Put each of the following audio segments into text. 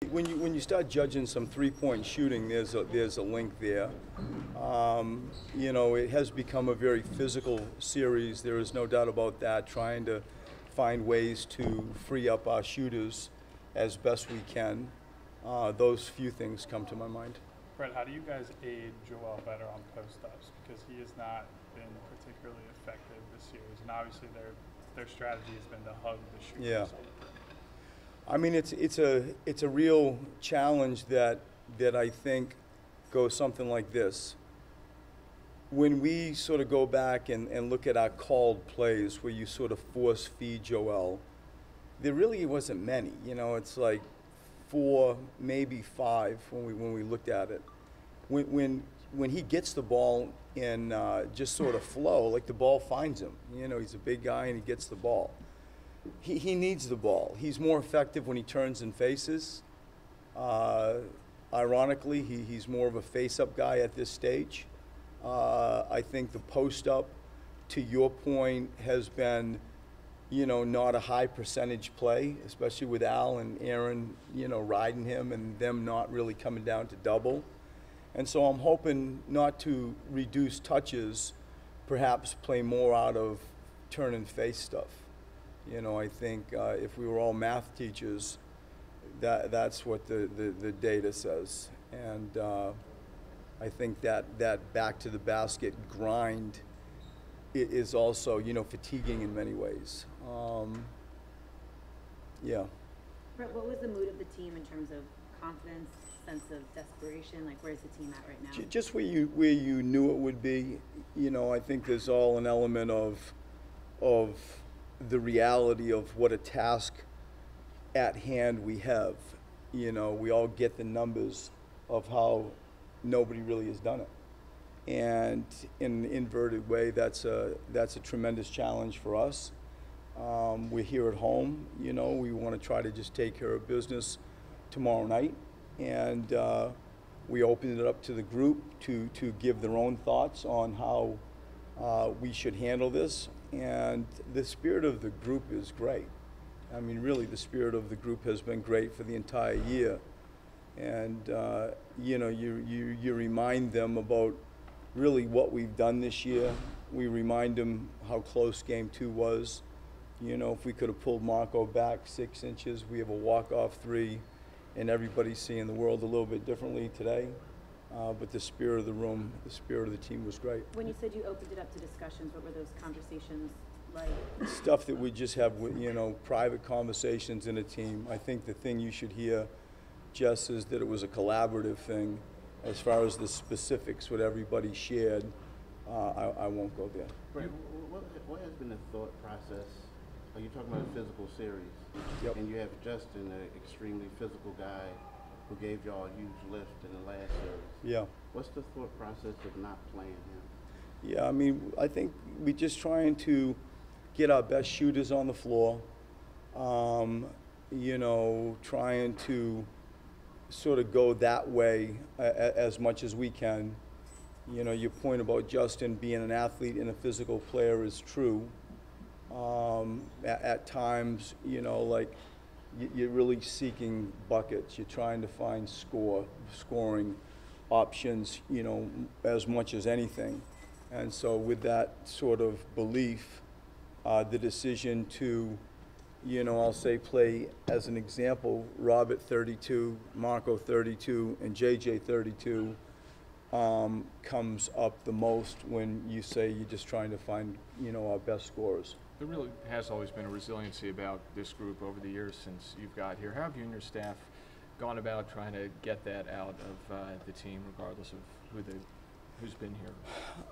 When you start judging some three-point shooting, there's a link there. It has become a very physical series. There is no doubt about that. Trying to find ways to free up our shooters as best we can. Those few things come to my mind. Brett, how do you guys aid Joel better on post-ups? Because he has not been particularly effective this series, and obviously their strategy has been to hug the shooters. Yeah. I mean, it's a real challenge that I think goes something like this. When we sort of go back and look at our called plays where you sort of force feed Joel, there really wasn't many. It's like 4, maybe 5 when we looked at it. When he gets the ball in just sort of flow, like the ball finds him. He's a big guy and he gets the ball. He needs the ball. He's more effective when he turns and faces. Ironically, he's more of a face-up guy at this stage. I think the post-up, to your point, has been, not a high percentage play, especially with Al and Aaron, riding him and them not really coming down to double. And so I'm hoping not to reduce touches, perhaps play more out of turn and face stuff. I think if we were all math teachers, that's what the data says. And I think that back to the basket grind is also, fatiguing in many ways. Yeah. Brett, what was the mood of the team in terms of confidence, sense of desperation? Like, where's the team at right now? Just where you knew it would be. I think there's all an element of the reality of what a task at hand we have. We all get the numbers of how nobody really has done it. And in an inverted way, that's a tremendous challenge for us. We're here at home, we want to try to just take care of business tomorrow night. And we opened it up to the group to give their own thoughts on how we should handle this. And the spirit of the group is great. I mean, really, the spirit of the group has been great for the entire year. And, you remind them about really what we've done this year. We remind them how close Game 2 was. If we could have pulled Marco back 6 inches, we have a walk-off 3, and everybody's seeing the world a little bit differently today. But the spirit of the room, the spirit of the team was great. When you said you opened it up to discussions, what were those conversations like? Stuff that we just have, private conversations in a team. I think the thing you should hear, Jess, is that it was a collaborative thing. As far as the specifics, what everybody shared, I won't go there. Right. What has been the thought process? Are you talking about a physical series? Yep. And you have Justin, an extremely physical guy, who gave y'all a huge lift in the last series. Yeah. What's the thought process of not playing him? Yeah, I mean, I think we're just trying to get our best shooters on the floor, trying to sort of go that way as much as we can. Your point about Justin being an athlete and a physical player is true. At times, you're really seeking buckets. You're trying to find scoring options, as much as anything. And so with that sort of belief, the decision to, I'll say play, as an example, Robert 32, Marco 32, and JJ 32 comes up the most when you say you're just trying to find, our best scorers. There really has always been a resiliency about this group over the years since you've got here. How have you and your staff gone about trying to get that out of the team, regardless of who's been here?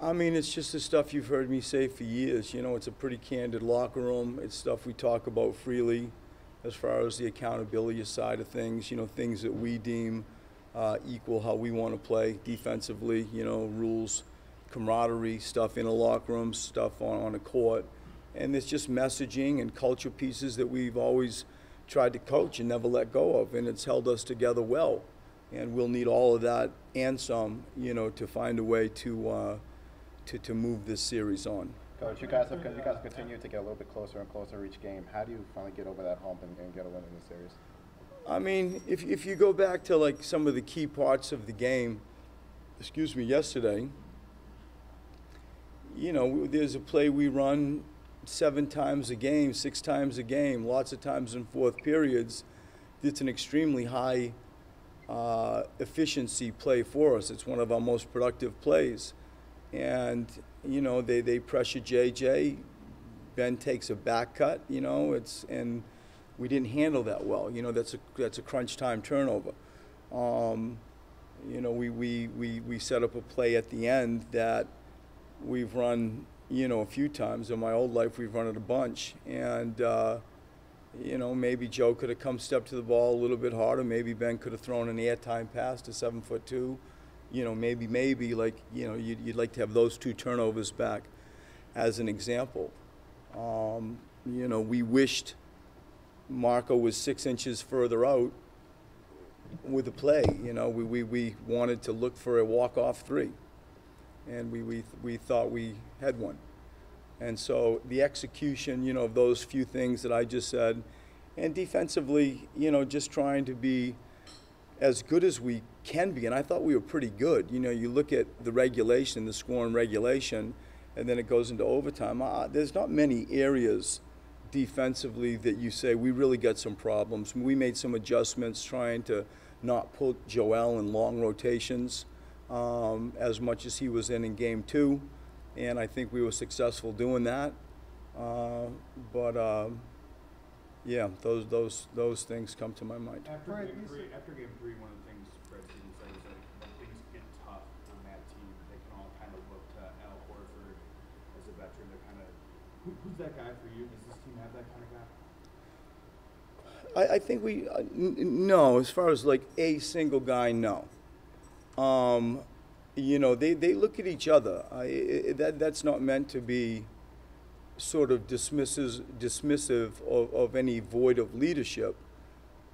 I mean, it's just the stuff you've heard me say for years. It's a pretty candid locker room. It's stuff we talk about freely as far as the accountability side of things, things that we deem equal how we want to play defensively, rules, camaraderie, stuff in a locker room, stuff on a court. And it's just messaging and culture pieces that we've always tried to coach and never let go of, and it's held us together well. And we'll need all of that and some, to find a way to move this series on. Coach, you guys continue to get a little bit closer and closer each game. How do you finally get over that hump and get a win in the series? I mean, if you go back to like some of the key parts of the game, yesterday, there's a play we run 7 times a game, 6 times a game, lots of times in fourth periods. It's an extremely high efficiency play for us. It's one of our most productive plays. And, they pressure JJ. Ben takes a back cut, and we didn't handle that well. That's a crunch time turnover. We set up a play at the end that we've run, a few times. In my old life, we've run it a bunch. And, maybe Joe could have come step to the ball a little bit harder. Maybe Ben could have thrown an airtime pass to 7'2". Maybe like, you'd like to have those 2 turnovers back as an example. We wished Marco was 6 inches further out with the play. We wanted to look for a walk-off 3, and we thought we had one. And so the execution, of those few things that I just said, and defensively, just trying to be as good as we can be. And I thought we were pretty good. You look at the regulation, the score in regulation, and then it goes into overtime. There's not many areas defensively that you say we really got some problems. We made some adjustments trying to not put Joel in long rotations as much as he was in game 2, and I think we were successful doing that. Yeah, those things come to my mind. After game three, one of the things Fred Stevens said is that when things get tough on that team, they can all kind of look to Al Horford as a veteran to kind of, who's that guy for you? Does this team have that kind of guy? I think no, as far as like a single guy, no. They look at each other. That's not meant to be sort of dismissive of any void of leadership.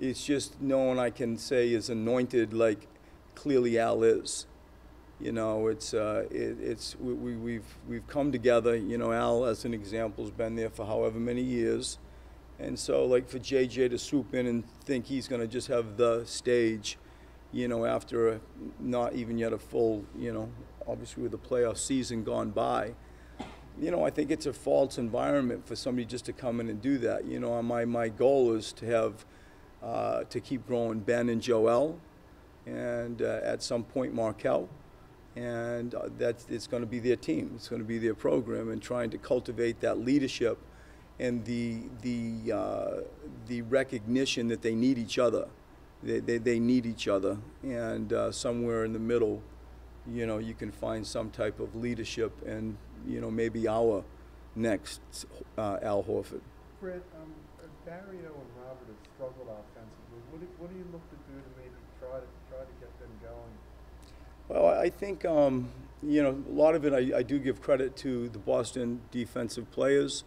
It's just no one I can say is anointed like clearly Al is. We've come together. Al, as an example, has been there for however many years. And so, like, for JJ to swoop in and think he's going to just have the stage, after not even yet a full, obviously with the playoff season gone by, I think it's a false environment for somebody just to come in and do that. My goal is to have, to keep growing Ben and Joel, and at some point Markel, and it's going to be their team. It's going to be their program, and trying to cultivate that leadership and the recognition that they need each other. They need each other, and somewhere in the middle, you can find some type of leadership, and maybe our next Al Horford. Fred, Dario and Robert have struggled offensively. What do you look to do to maybe try to get them going? Well, I think a lot of it I do give credit to the Boston defensive players.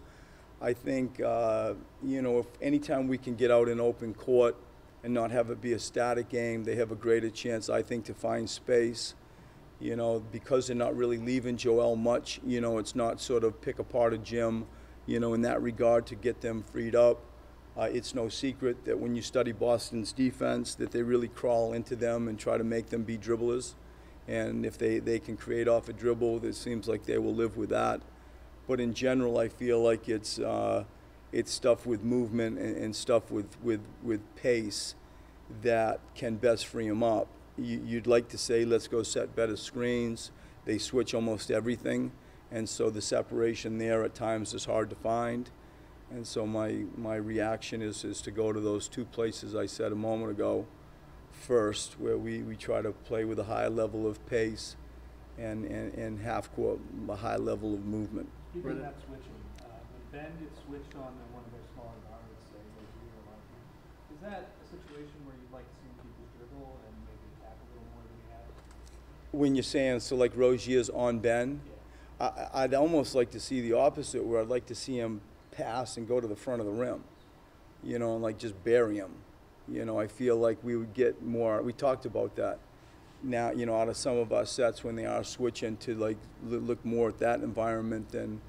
I think if anytime we can get out in open court and not have it be a static game, they have a greater chance, I think, to find space. Because they're not really leaving Joel much, it's not sort of pick apart a gym, in that regard to get them freed up. It's no secret that when you study Boston's defense, that they really crawl into them and try to make them be dribblers. And if they can create off a dribble, it seems like they will live with that. But in general, I feel like it's stuff with movement and stuff with pace that can best free them up. You'd like to say, let's go set better screens. They switch almost everything, and so the separation there at times is hard to find. And so my reaction is to go to those 2 places I said a moment ago first, where we try to play with a high level of pace and half court, a high level of movement. Speaking of that switching, when Ben gets switched on to one of their smaller guards, say, like you or Martin, is that a situation where you'd like to see people dribble and maybe attack a little more than you have? When you're saying, so like Rozier's on Ben, Yeah. I'd almost like to see the opposite, where I'd like to see him pass and go to the front of the rim, and like just bury him. I feel like we would get more, we talked about that. Now, out of some of our sets, when they are switching to like look more at that environment than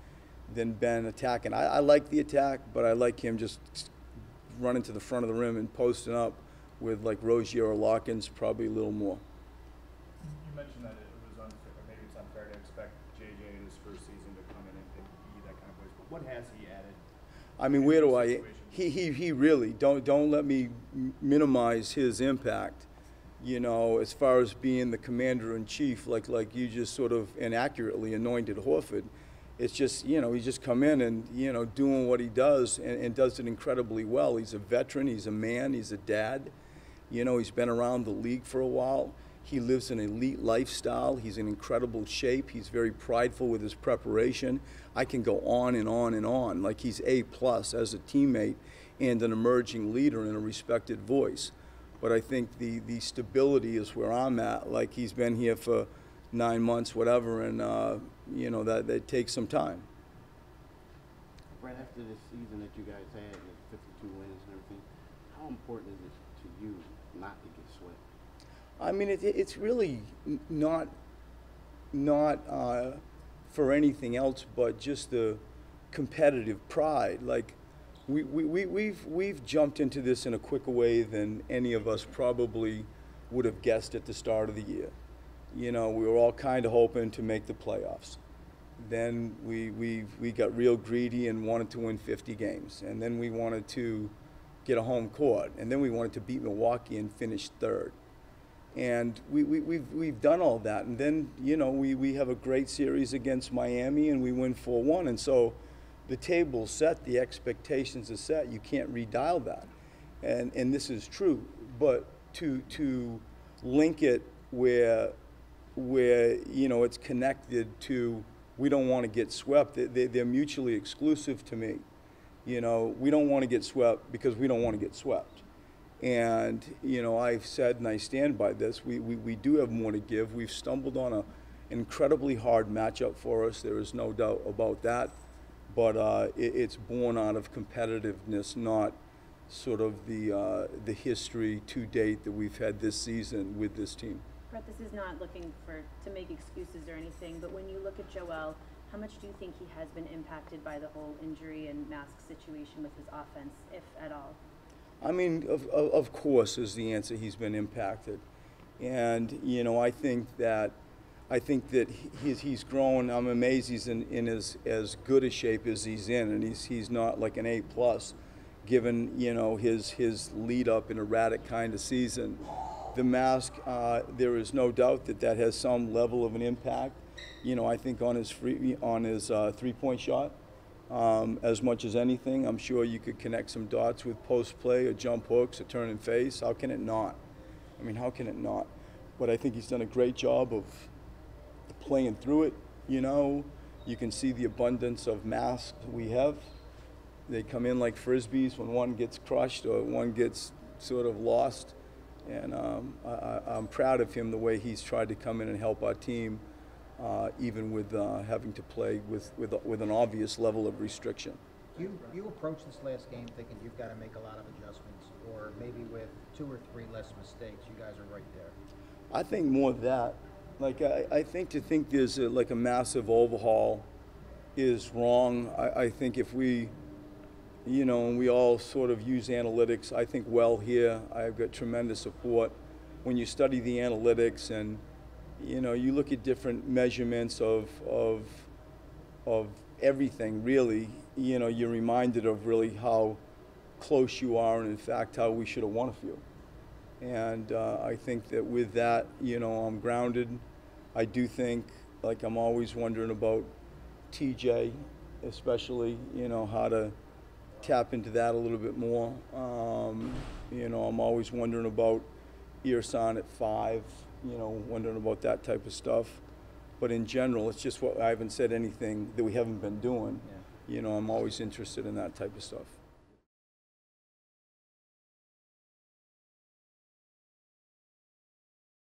Ben attacking. I like the attack, but I like him just running to the front of the rim and posting up with like Rozier or Larkins, probably a little more. You mentioned that it was unfair, or maybe it's unfair to expect JJ in his first season to come in and be that kind of voice, but what has he added? I mean, where do I? He really don't let me minimize his impact. You know, as far as being the commander in chief, like you just sort of inaccurately anointed Horford. It's just, you know, he's just come in and, you know, doing what he does and does it incredibly well. He's a veteran, he's a man, he's a dad. You know, he's been around the league for a while. He lives an elite lifestyle. He's in incredible shape. He's very prideful with his preparation. I can go on and on and on. Like, he's A+ as a teammate and an emerging leader and a respected voice. But I think the stability is where I'm at. Like, he's been here for 9 months, whatever, and, you know, that takes some time. Brett, after this season that you guys had, the 52 wins and everything, how important is it to you not to get swept? I mean, it's really not for anything else but just the competitive pride. Like, we've jumped into this in a quicker way than any of us probably would have guessed at the start of the year. You know, we were all kind of hoping to make the playoffs. Then we got real greedy and wanted to win 50 games. And then we wanted to get a home court. And then we wanted to beat Milwaukee and finish third. And we've done all that. And then, you know, we have a great series against Miami and we win 4-1. And so the table's set, the expectations are set. You can't redial that. And this is true. But to link it where you know, it's connected to we don't want to get swept, they're mutually exclusive to me. You know, we don't want to get swept because we don't want to get swept. And, you know, I've said, and I stand by this, we do have more to give. We've stumbled on an incredibly hard matchup for us. There is no doubt about that. But it's born out of competitiveness, not sort of the history to date that we've had this season with this team. Brett, this is not looking to make excuses or anything, but when you look at Joel, how much do you think he has been impacted by the whole injury and mask situation with his offense, if at all? I mean, of course is the answer. He's been impacted. And, you know, I think that he's grown. I'm amazed he's in as good a shape as he's in, and he's not like an A+, given, you know, his lead up in erratic kind of season. The mask, there is no doubt that has some level of an impact. You know, I think on his three-point shot, as much as anything. I'm sure you could connect some dots with post play or jump hooks or turn and face. How can it not? I mean, how can it not? But I think he's done a great job of playing through it. You know, you can see the abundance of masks we have. They come in like frisbees when one gets crushed or one gets sort of lost. And I'm proud of him, the way he's tried to come in and help our team, even with having to play with an obvious level of restriction. You approach this last game thinking you've got to make a lot of adjustments, or maybe with 2 or 3 less mistakes, you guys are right there. I think more of that. Like, I think there's like a massive overhaul is wrong. I think if we, you know, and we all sort of use analytics, I think well here. I've got tremendous support. When you study the analytics and, you know, you look at different measurements of everything, really, you know, you're reminded of really how close you are and, in fact, how we should have won a few. And I think that with that, you know, I'm grounded. I do think, like, I'm always wondering about TJ, especially, you know, how to tap into that a little bit more. You know, I'm always wondering about Ersan at 5, you know, wondering about that type of stuff. But in general, it's just what I haven't said anything that we haven't been doing. Yeah. You know, I'm always interested in that type of stuff.